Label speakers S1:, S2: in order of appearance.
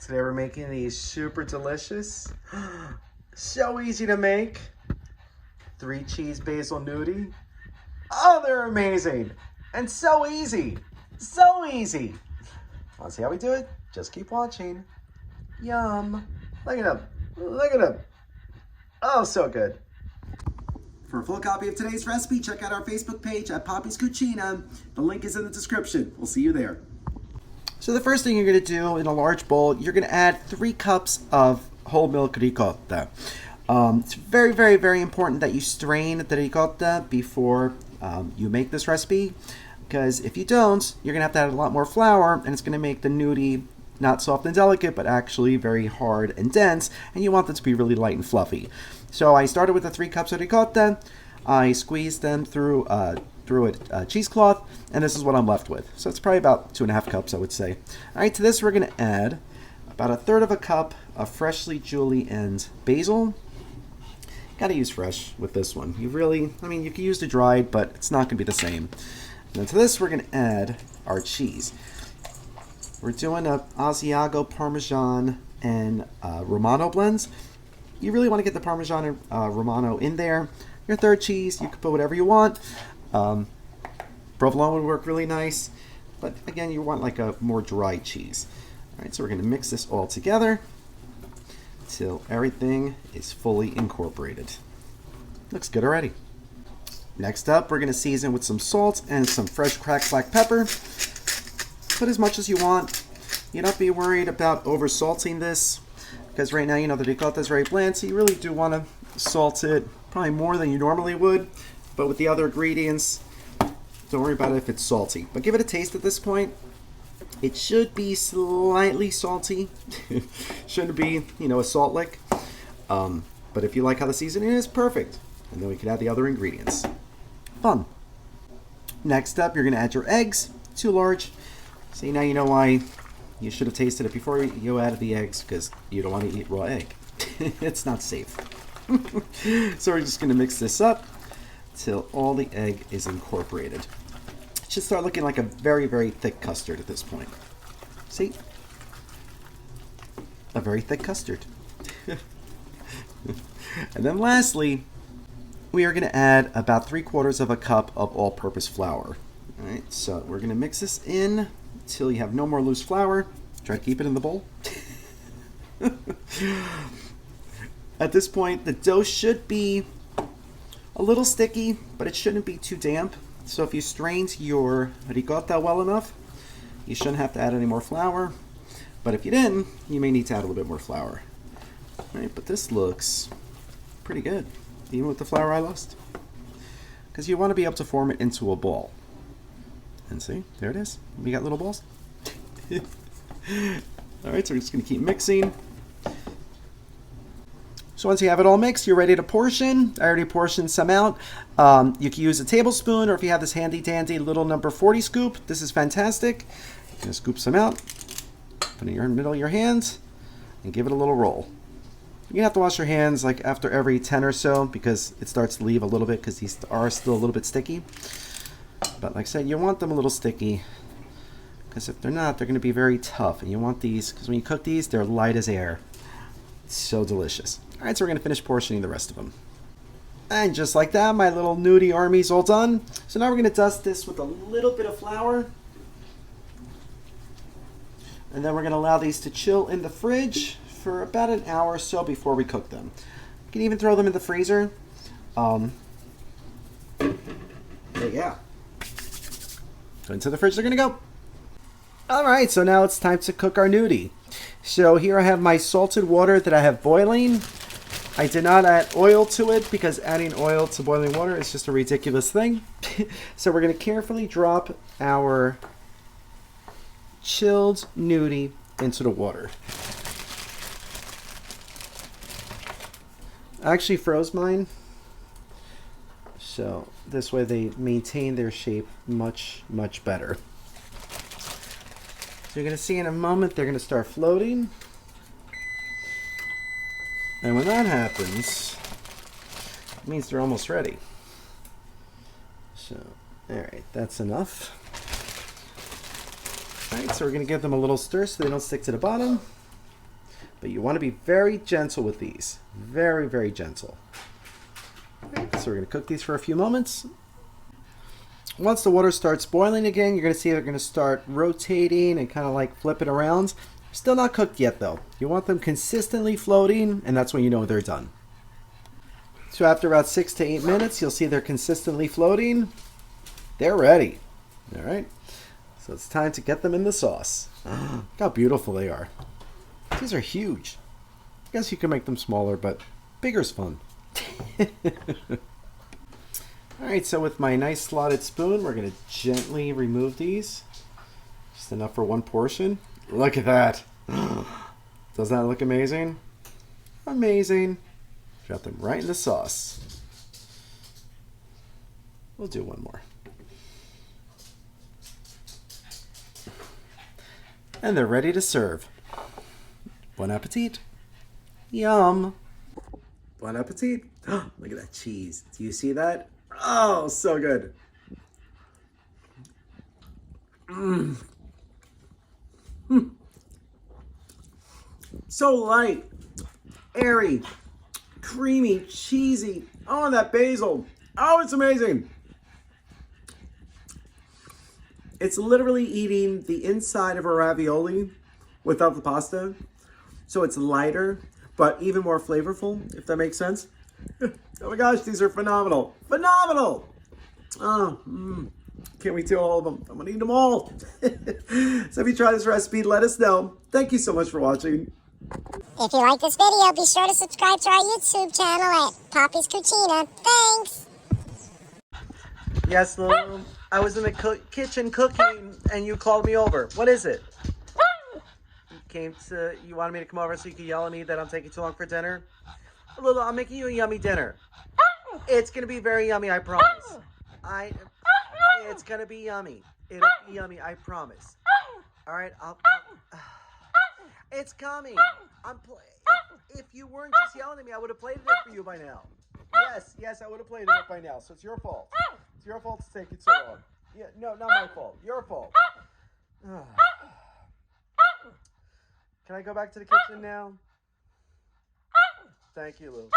S1: Today we're making these super delicious, so easy to make, 3-cheese basil gnudi. Oh, they're amazing and so easy, so easy. Want to see how we do it? Just keep watching. Yum. Look at them. Look at them. Oh, so good. For a full copy of today's recipe, check out our Facebook page at Poppy's Cucina. The link is in the description. We'll see you there. So the first thing you're going to do in a large bowl, you're going to add 3 cups of whole milk ricotta. It's very, very, very important that you strain the ricotta before you make this recipe, because if you don't, you're going to have to add a lot more flour, and it's going to make the gnudi not soft and delicate, but actually very hard and dense, and you want them to be really light and fluffy. So I started with the 3 cups of ricotta. I squeezed them through a cheesecloth, and this is what I'm left with. So it's probably about 2.5 cups, I would say. All right, to this we're going to add about 1/3 of a cup of freshly julienned basil. Got to use fresh with this one. You can use the dried, but it's not going to be the same. And then to this we're going to add our cheese. We're doing a Asiago Parmesan and Romano blends. You really want to get the Parmesan and Romano in there. Your third cheese, you can put whatever you want. Provolone would work really nice, but again, you want like a more dry cheese. All right, so we're going to mix this all together till everything is fully incorporated. Looks good already. Next up, we're going to season with some salt and some fresh cracked black pepper. Put as much as you want. You don't be worried about over salting this, because right now, the ricotta is very bland, so you really do want to salt it probably more than you normally would. But with the other ingredients, don't worry about it if it's salty. But give it a taste at this point. It should be slightly salty. Shouldn't be, a salt lick. But if you like how the seasoning is, perfect. And then we can add the other ingredients. Fun. Next up, you're going to add your eggs. 2 large. See, now you know why you should have tasted it before you added the eggs, because you don't want to eat raw egg. It's not safe. So we're just going to mix this up till all the egg is incorporated. It should start looking like a very, very thick custard at this point. See? A very thick custard. And then lastly, we are going to add about 3/4 of a cup of all-purpose flour. All right, so we're going to mix this in until you have no more loose flour. Try to keep it in the bowl. At this point, the dough should be a little sticky, but it shouldn't be too damp. So if you strained your ricotta well enough, you shouldn't have to add any more flour. But if you didn't, you may need to add a little bit more flour. All right, but this looks pretty good, even with the flour I lost. Because you want to be able to form it into a ball. And see, there it is. We got little balls. All right, so we're just going to keep mixing. So once you have it all mixed, you're ready to portion. I already portioned some out. You can use a tablespoon, or if you have this handy dandy little number 40 scoop, this is fantastic. You're going to scoop some out, put it in the middle of your hands, and give it a little roll. You're going to have to wash your hands like after every 10 or so, because it starts to leave a little bit, because these are still a little bit sticky. But like I said, you want them a little sticky, because if they're not, they're going to be very tough. And you want these, because when you cook these, they're light as air. It's so delicious. All right, so we're going to finish portioning the rest of them. And just like that, my little gnudi army's all done. So now we're going to dust this with a little bit of flour. And then we're going to allow these to chill in the fridge for about an hour or so before we cook them. You can even throw them in the freezer. But yeah. So into the fridge they're going to go. All right, so now it's time to cook our gnudi. So here I have my salted water that I have boiling. I did not add oil to it, because adding oil to boiling water is just a ridiculous thing. So we're going to carefully drop our chilled gnudi into the water. I actually froze mine, so this way they maintain their shape much, much better. So you're going to see in a moment they're going to start floating. And when that happens, it means they're almost ready. So, alright, that's enough. Alright, so we're going to give them a little stir so they don't stick to the bottom. but you want to be very gentle with these. Very, very gentle. All right, so we're going to cook these for a few moments. Once the water starts boiling again, you're going to see they're going to start rotating and kind of like flipping around. Still not cooked yet though. You want them consistently floating, and that's when you know they're done. So after about 6 to 8 minutes, you'll see they're consistently floating. They're ready. All right. So it's time to get them in the sauce. Look how beautiful they are. These are huge. I guess you can make them smaller, but bigger's fun. All right, so with my nice slotted spoon, we're going to gently remove these. Just enough for one portion. Look at that. Doesn't that look amazing? Amazing. Drop them right in the sauce. We'll do one more. And they're ready to serve. Bon appetit. Yum. Bon appetit. Look at that cheese. Do you see that? Oh, so good. Mmm. So light, airy, creamy, cheesy. Oh, that basil. Oh, it's amazing. It's literally eating the inside of a ravioli without the pasta. So it's lighter, but even more flavorful, if that makes sense. Oh my gosh, these are phenomenal. Phenomenal! Oh, can't wait to do all of them. I'm gonna eat them all. So if you try this recipe, let us know. Thank you so much for watching.
S2: If you like this video, be sure to subscribe to our YouTube channel at Poppy's Cucina. Thanks!
S1: Yes, Lulu. I was in the kitchen cooking and you called me over. What is it? You wanted me to come over so you could yell at me that I'm taking too long for dinner? Lulu, I'm making you a yummy dinner. It's going to be very yummy, I promise. It's going to be yummy. It'll be yummy, I promise. All right, it's coming. If you weren't just yelling at me, I would have played it for you by now. Yes, I would have played it by now. So it's your fault. It's your fault it's taking so long. Yeah, no, not my fault. Your fault. Can I go back to the kitchen now? Thank you, Lou.